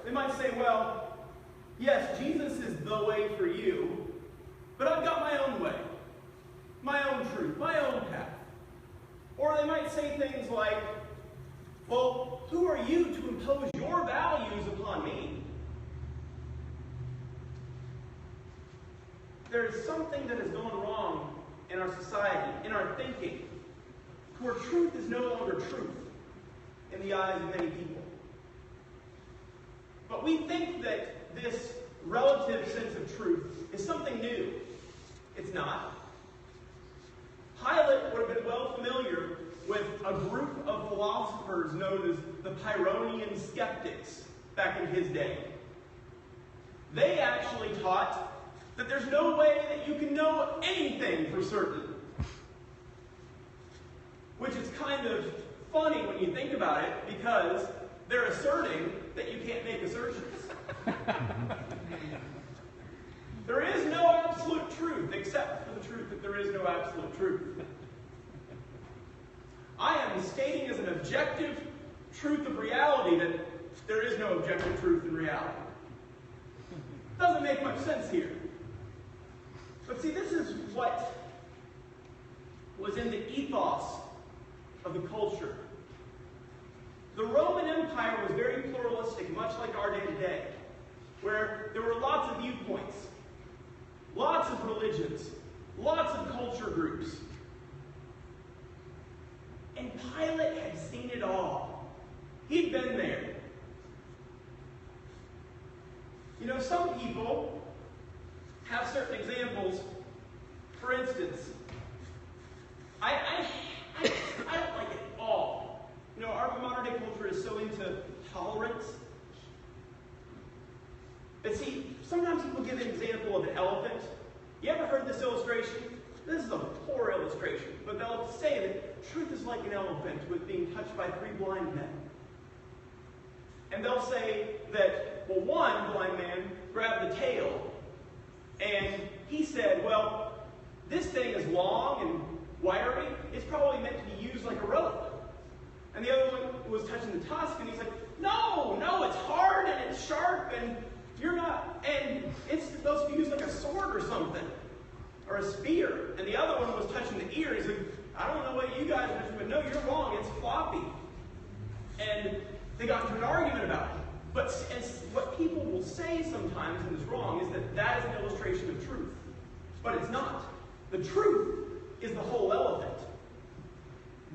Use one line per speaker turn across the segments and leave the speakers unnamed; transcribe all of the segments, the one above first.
They might say, well, yes, Jesus is the way for you, but I've got my own way, my own truth, my own path. Or they might say things like, well, who are you to impose your values upon me? There is something that has gone wrong in our society, in our thinking, where truth is no longer truth in the eyes of many people. But we think that this relative sense of truth is something new. It's not. Pilate would have been well familiar with a group of philosophers known as the Pyrrhonian skeptics back in his day. They actually taught that there's no way that you can know anything for certain. Which is kind of funny when you think about it, because they're asserting that you can't make assertions. There is no absolute truth, except for the truth that there is no absolute truth. I am stating as an objective truth of reality that there is no objective truth in reality. Doesn't make much sense here. But see, this is what was in the ethos of the culture. The Roman Empire was very pluralistic, much like our day today, where there were lots of viewpoints, lots of religions, lots of culture groups. And Pilate had seen it all. He'd been there. You know, some people have certain examples. For instance, I don't like it at all. You know, our modern day culture is so into tolerance. But see, sometimes people give an example of an elephant. You ever heard this illustration? This is a poor illustration, but they'll say that truth is like an elephant with being touched by 3 blind men. And they'll say that, well, one blind man grabbed the tail, and he said, well, this thing is long and wiry. It's probably meant to be used like a rope. And the other one was touching the tusk, and he's like, no, it's hard and it's sharp, and you're not, and it's supposed to be used like a sword or something, or a spear. And the other one was touching the ear. He's like, I don't know what you guys are doing, but no, you're wrong. It's floppy. And they got into an argument about it. But what people will say sometimes and is wrong is that that is an illustration of truth. But it's not. The truth is the whole elephant.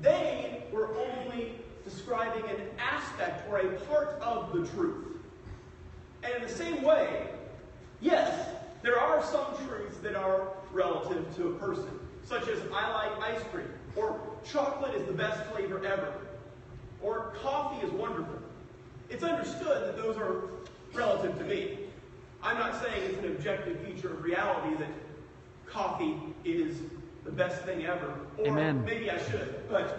They were only describing an aspect or a part of the truth. And in the same way, yes, there are some truths that are relative to a person, such as I like ice cream, or chocolate is the best flavor ever, or coffee is wonderful. It's understood that those are relative to me. I'm not saying it's an objective feature of reality that coffee is the best thing ever, or
Amen.
Maybe I should, but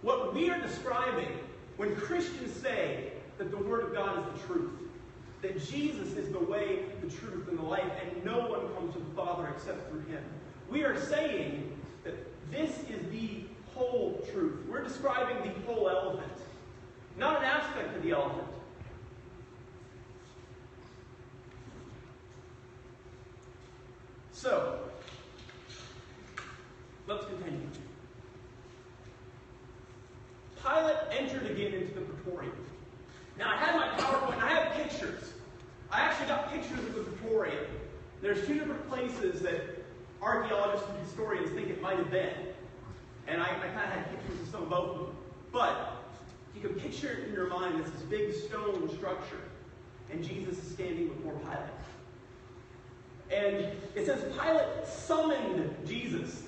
what we are describing when Christians say that the Word of God is the truth, that Jesus is the way, the truth, and the life, and no one comes to the Father except through Him, we are saying that this is the whole truth. We're describing the whole elephant, not an aspect of the elephant. So, let's continue. Pilate entered again into the praetorium. Now, I had my PowerPoint, and I have pictures. I actually got pictures of the praetorium. There's 2 different places that archaeologists and historians think it might have been. And I kind of had pictures of some of both of them. But you can picture it in your mind as this big stone structure. And Jesus is standing before Pilate. And it says Pilate summoned Jesus.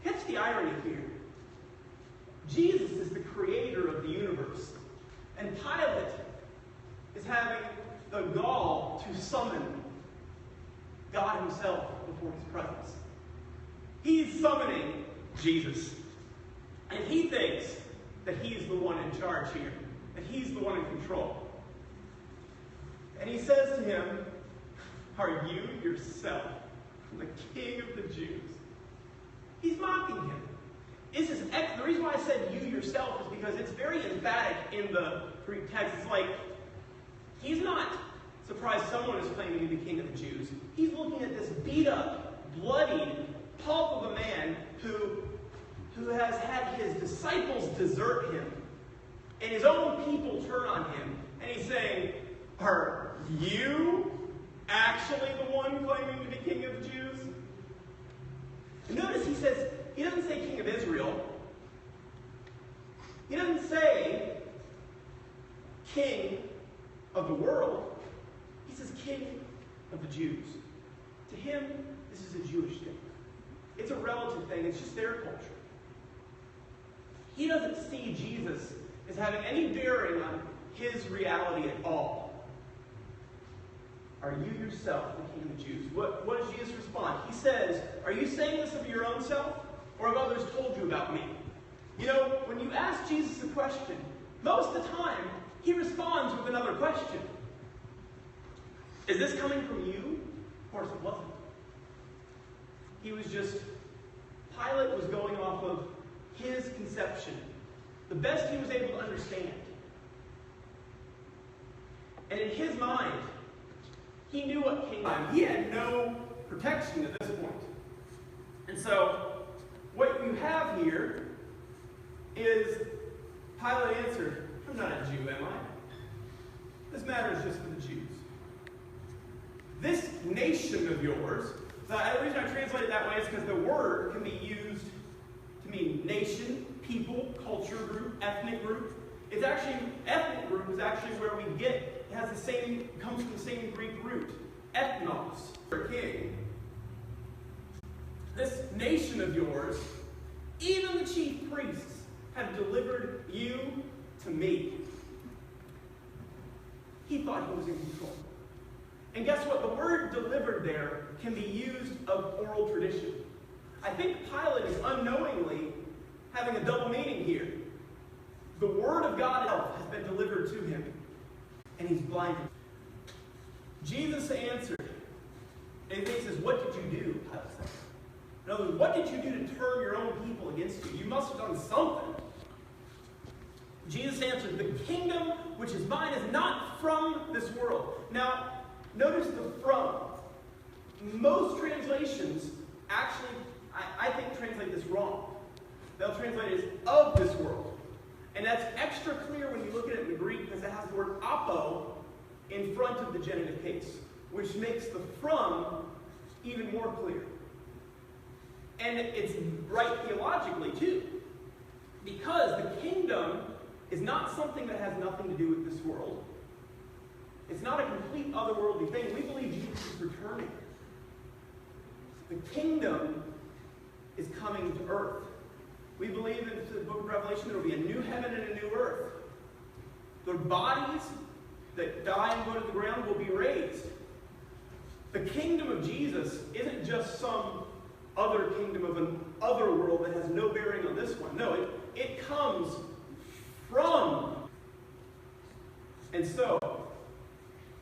Catch the irony here. Jesus is the creator of the universe. And Pilate is having the gall to summon God himself before his presence. He's summoning Jesus. And he thinks that he's the one in charge here. That he's the one in control. And he says to him, are you yourself the King of the Jews? He's mocking him. The reason why I said you yourself yourself is because it's very emphatic in the Greek text. It's like, he's not surprised someone is claiming to be king of the Jews. He's looking at this beat up, bloodied pulp of a man who has had his disciples desert him, and his own people turn on him. And he's saying, are you actually the one claiming to be king of the Jews? And notice he doesn't say king of Israel. He doesn't say king of the world. He says king of the Jews. To him, this is a Jewish thing. It's a relative thing. It's just their culture. He doesn't see Jesus as having any bearing on his reality at all. Are you yourself the king of the Jews? What does Jesus respond? He says, are you saying this of your own self, or have others told you about me? You know, when you ask Jesus a question, most of the time, he responds with another question. Is this coming from you? Of course it wasn't. Pilate was going off of his conception, the best he was able to understand. And in his mind, he knew what king was. He had no protection at this point. And so, what you have here is Pilate answered, I'm not a Jew, am I? This matter is just for the Jews. This nation of yours, the reason I translate it that way is because the word can be used to mean nation, people, culture group, ethnic group. Ethnic group is actually where we get, comes from the same Greek root, ethnos, for king. This nation of yours, even the chief priests, have delivered you to me. He thought he was in control. And guess what? The word delivered there can be used of oral tradition. I think Pilate is unknowingly having a double meaning here. The word of God itself has been delivered to him, and he's blinded. Jesus answered, and he says, what did you do? Pilate said. In other words, what did you do to turn your own people against you? You must have done something. Jesus answered, the kingdom which is mine is not from this world. Now, notice the from. Most translations actually, I think, translate this wrong. They'll translate it as of this world. And that's extra clear when you look at it in the Greek because it has the word apo in front of the genitive case, which makes the from even more clear. And it's right theologically, too. Because the kingdom is not something that has nothing to do with this world. It's not a complete otherworldly thing. We believe Jesus is returning. The kingdom is coming to earth. We believe in the book of Revelation there will be a new heaven and a new earth. The bodies that die and go to the ground will be raised. The kingdom of Jesus isn't just some other kingdom of an other world that has no bearing on this one. No, it comes from. And so,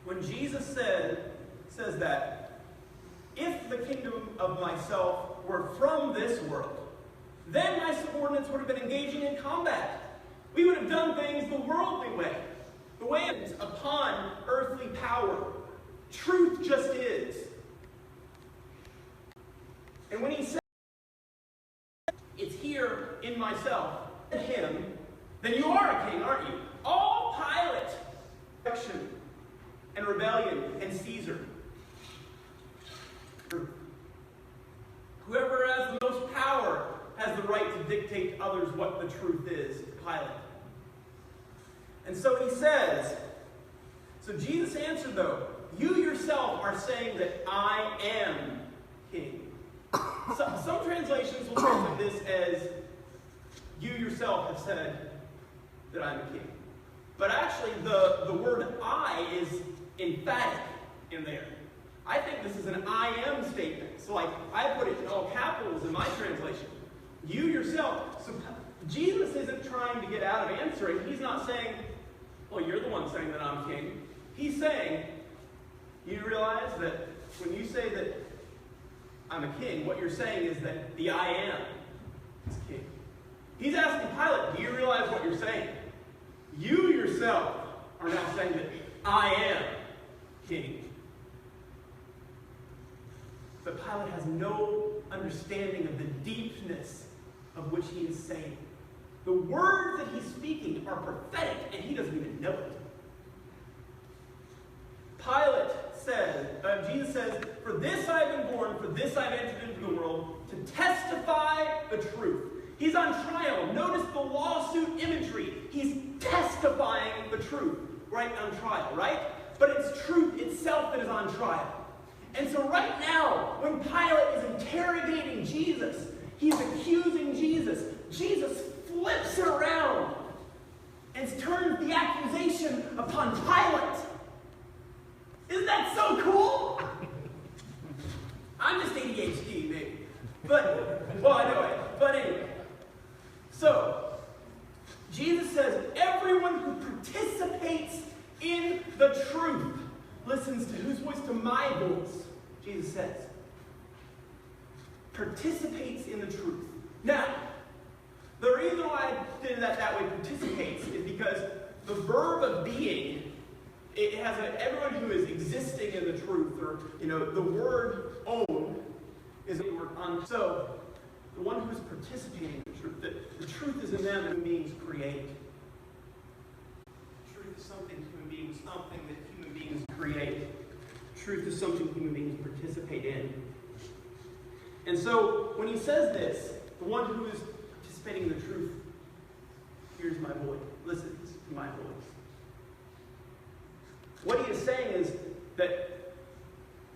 when Jesus says that, if the kingdom of myself were from this world, then my subordinates would have been engaging in combat. We would have done things the worldly way. The way it's upon earthly power. Truth just is. And when he says, it's here in myself, and him, then you are a king, aren't you? All Pilate, action and rebellion and Caesar. Whoever has the most power has the right to dictate to others what the truth is, Pilate. And so he says, so Jesus answered though, you yourself are saying that I am king. Some translations will translate this as, you yourself have said that I'm a king. But actually the word I is emphatic in there. I think this is an I am statement. So like, I put it in all capitals in my translation. You yourself. So Jesus isn't trying to get out of answering. He's not saying, well, you're the one saying that I'm king. He's saying, you realize that when you say that I'm a king, what you're saying is that the I am is king. He's asking Pilate, do you realize what you're saying? You yourself are now saying that I am king. But Pilate has no understanding of the deepness of which he is saying. The words that he's speaking are prophetic, and he doesn't even know it. Pilate says, Jesus says, for this I have been born, for this I have entered into the world, to testify the truth. He's on trial. Notice the lawsuit imagery. He's testifying the truth, right, on trial, right? But it's truth itself that is on trial. And so right now, when Pilate is interrogating Jesus, he's accusing Jesus. Jesus flips it around and turns the accusation upon Pilate. Isn't that so cool? I'm just ADHD, maybe. Anyway. So, Jesus says, everyone who participates in the truth listens to whose voice? To my voice, Jesus says. Participates in the truth. Now, the reason why I did that way, participates, is because the verb of being, it has everyone who is existing in the truth, or, the word own is the word on. So, the one who is participating in the truth, the truth is in them that human beings create. Truth is something that human beings create. Truth is something human beings participate in. And so, when he says this, the one who is participating in the truth hears my voice, listens to my voice. What he is saying is that